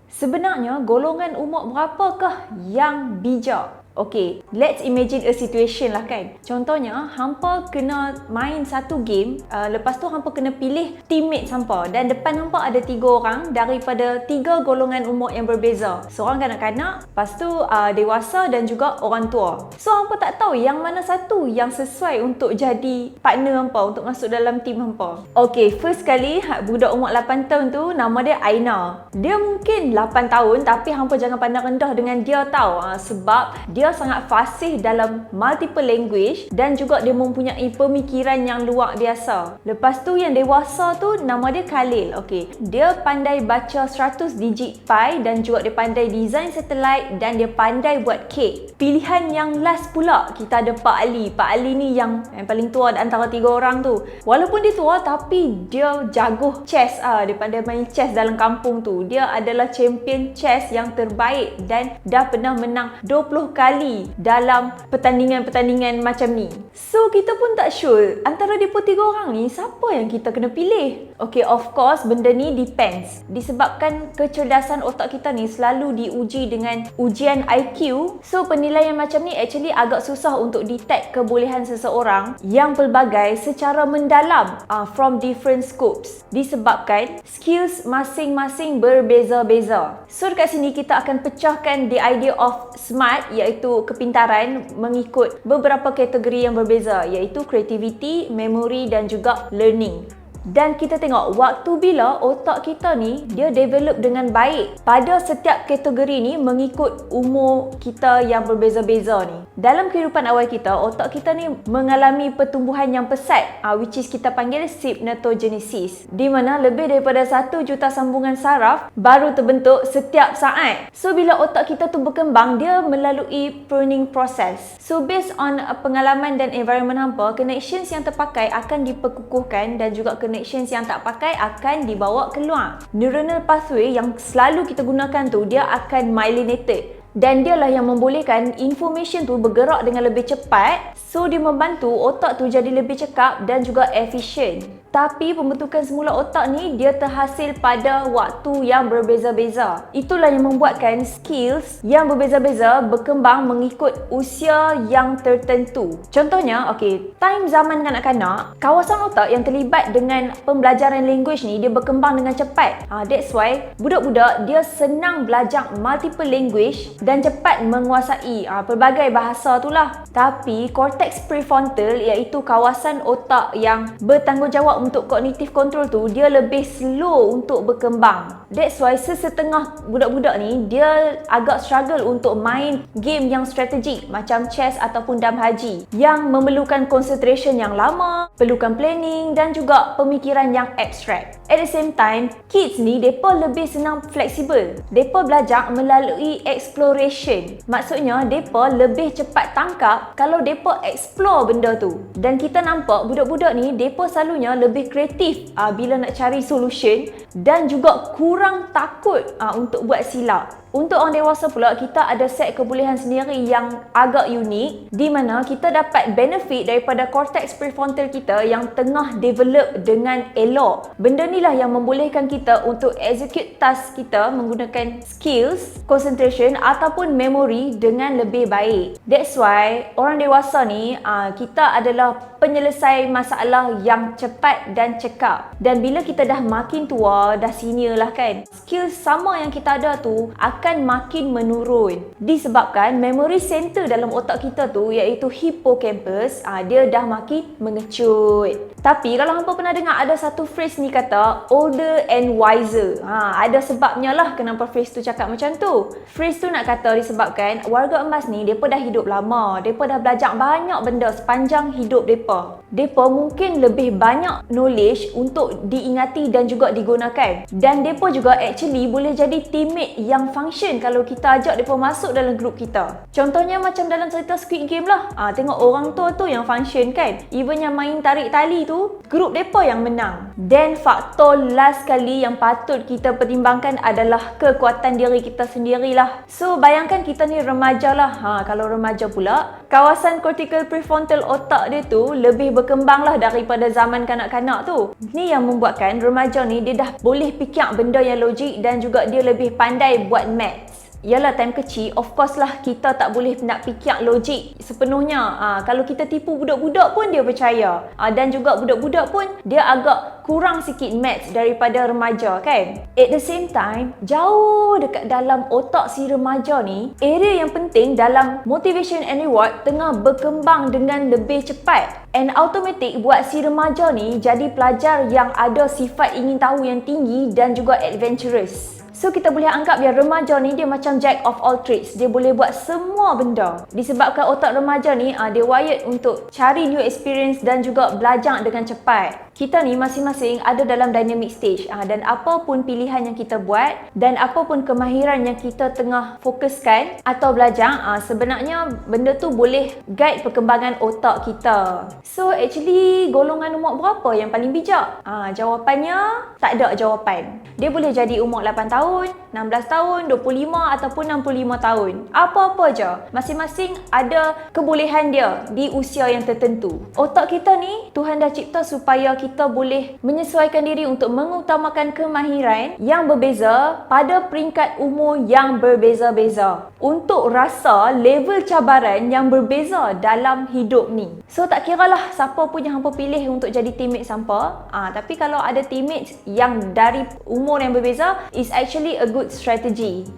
Sebenarnya golongan umur berapakah yang bijak? Okay, let's imagine a situation lah kan. Contohnya, hampa kena main satu game, lepas tu hampa kena pilih teammate hampa dan depan hampa ada 3 orang daripada 3 golongan umur yang berbeza. Seorang kanak-kanak, lepas tu dewasa dan juga orang tua. So, hampa tak tahu yang mana satu yang sesuai untuk jadi partner hampa, untuk masuk dalam team hampa. Okay, first kali budak umur 8 tahun tu nama dia Aina. Dia mungkin 8 tahun tapi hampa jangan pandang rendah dengan dia tau, sebab dia sangat fasih dalam multiple language dan juga dia mempunyai pemikiran yang luar biasa. Lepas tu yang dewasa tu nama dia Khalil. Okey, dia pandai baca 100 digit pi dan juga dia pandai design satellite dan dia pandai buat kek. Pilihan yang last pula kita ada Pak Ali. Pak Ali ni yang paling tua antara 3 orang tu. Walaupun dia tua tapi dia jago chess. Dia pandai main chess dalam kampung tu. Dia adalah champion chess yang terbaik dan dah pernah menang 20 kali dalam pertandingan-pertandingan macam ni. So kita pun tak sure antara mereka 3 orang ni siapa yang kita kena pilih. Okay, of course benda ni depends. Disebabkan kecerdasan otak kita ni selalu diuji dengan ujian IQ. So penilaian macam ni actually agak susah untuk detect kebolehan seseorang yang pelbagai secara mendalam from different scopes. Disebabkan skills masing-masing berbeza-beza. So dekat sini kita akan pecahkan the idea of smart, iaitu kepintaran mengikut beberapa kategori yang berbeza, iaitu creativity, memory dan juga learning. Dan kita tengok waktu bila otak kita ni dia develop dengan baik pada setiap kategori ni mengikut umur kita yang berbeza-beza ni. Dalam kehidupan awal kita, otak kita ni mengalami pertumbuhan yang pesat, which is kita panggil synaptogenesis, di mana lebih daripada 1 juta sambungan saraf baru terbentuk setiap saat. So bila otak kita tu berkembang, dia melalui pruning process. So based on pengalaman dan environment hampa, connections yang terpakai akan diperkukuhkan dan juga connections yang tak pakai akan dibawa keluar. Neuronal pathway yang selalu kita gunakan tu dia akan myelinated dan dialah yang membolehkan information tu bergerak dengan lebih cepat. So dia membantu otak tu jadi lebih cekap dan juga efisien. Tapi pembentukan semula otak ni dia terhasil pada waktu yang berbeza-beza. Itulah yang membuatkan skills yang berbeza-beza berkembang mengikut usia yang tertentu. Contohnya, time zaman kanak-kanak, kawasan otak yang terlibat dengan pembelajaran language ni dia berkembang dengan cepat. That's why budak-budak dia senang belajar multiple language dan cepat menguasai pelbagai bahasa tu lah. Tapi cortex prefrontal, iaitu kawasan otak yang bertanggungjawab untuk cognitive control tu, dia lebih slow untuk berkembang. That's why sesetengah budak-budak ni dia agak struggle untuk main game yang strategik macam chess ataupun dam haji yang memerlukan concentration yang lama, perlukan planning dan juga pemikiran yang abstract. At the same time, kids ni depa lebih senang fleksibel. Depa belajar melalui exploration. Maksudnya depa lebih cepat tangkap kalau depa explore benda tu. Dan kita nampak budak-budak ni depa selalunya lebih kreatif bila nak cari solution dan juga kurang takut untuk buat silap. Untuk orang dewasa pula, kita ada set kebolehan sendiri yang agak unik di mana kita dapat benefit daripada cortex prefrontal kita yang tengah develop dengan elok. Benda ni lah yang membolehkan kita untuk execute task kita menggunakan skills, concentration ataupun memory dengan lebih baik. That's why orang dewasa ni kita adalah penyelesai masalah yang cepat dan cekap. Dan bila kita dah makin tua, dah senior lah kan, skills sama yang kita ada tu akan makin menurun disebabkan memory center dalam otak kita tu, iaitu hippocampus, dia dah makin mengecut. Tapi kalau hampa pernah dengar ada satu phrase ni kata older and wiser, ada sebabnya lah kenapa phrase tu cakap macam tu. Phrase tu nak kata disebabkan warga emas ni depa dah hidup lama, depa dah belajar banyak benda sepanjang hidup depa. Depa mungkin lebih banyak knowledge untuk diingati dan juga digunakan. Dan depa juga actually boleh jadi teammate yang function kalau kita ajak mereka masuk dalam grup kita. Contohnya macam dalam cerita Squid Game lah. Tengok orang tua tu yang function kan. Even yang main tarik tali tu, grup mereka yang menang. Dan faktor last kali yang patut kita pertimbangkan adalah kekuatan diri kita sendirilah. So bayangkan kita ni remaja lah. Kalau remaja pula, kawasan cortical prefrontal otak dia tu lebih berkembang lah daripada zaman kanak-kanak tu. Ni yang membuatkan remaja ni dia dah boleh fikir benda yang logik dan juga dia lebih pandai buat maths. Yalah, time kecil, of course lah kita tak boleh nak fikir logik sepenuhnya. Kalau kita tipu budak-budak pun dia percaya. Dan juga budak-budak pun dia agak kurang sikit maths daripada remaja kan. At the same time, jauh dekat dalam otak si remaja ni, area yang penting dalam motivation and reward tengah berkembang dengan lebih cepat. And automatic buat si remaja ni jadi pelajar yang ada sifat ingin tahu yang tinggi dan juga adventurous. So kita boleh anggap yang remaja ni dia macam jack of all trades. Dia boleh buat semua benda. Disebabkan otak remaja ni dia wired untuk cari new experience dan juga belajar dengan cepat. Kita ni masing-masing ada dalam dynamic stage dan apa pun pilihan yang kita buat dan apa pun kemahiran yang kita tengah fokuskan atau belajar, sebenarnya benda tu boleh guide perkembangan otak kita. So actually golongan umur berapa yang paling bijak? Jawapannya tak ada jawapan. Dia boleh jadi umur 8 tahun, 16 tahun, 25 ataupun 65 tahun. Apa-apa je. Masing-masing ada kebolehan dia di usia yang tertentu. Otak kita ni Tuhan dah cipta supaya kita boleh menyesuaikan diri untuk mengutamakan kemahiran yang berbeza pada peringkat umur yang berbeza-beza untuk rasa level cabaran yang berbeza dalam hidup ni. So tak kiralah siapa pun yang hampa pilih untuk jadi teammate hampa, tapi kalau ada teammates yang dari umur yang berbeza, is actually a good strategy.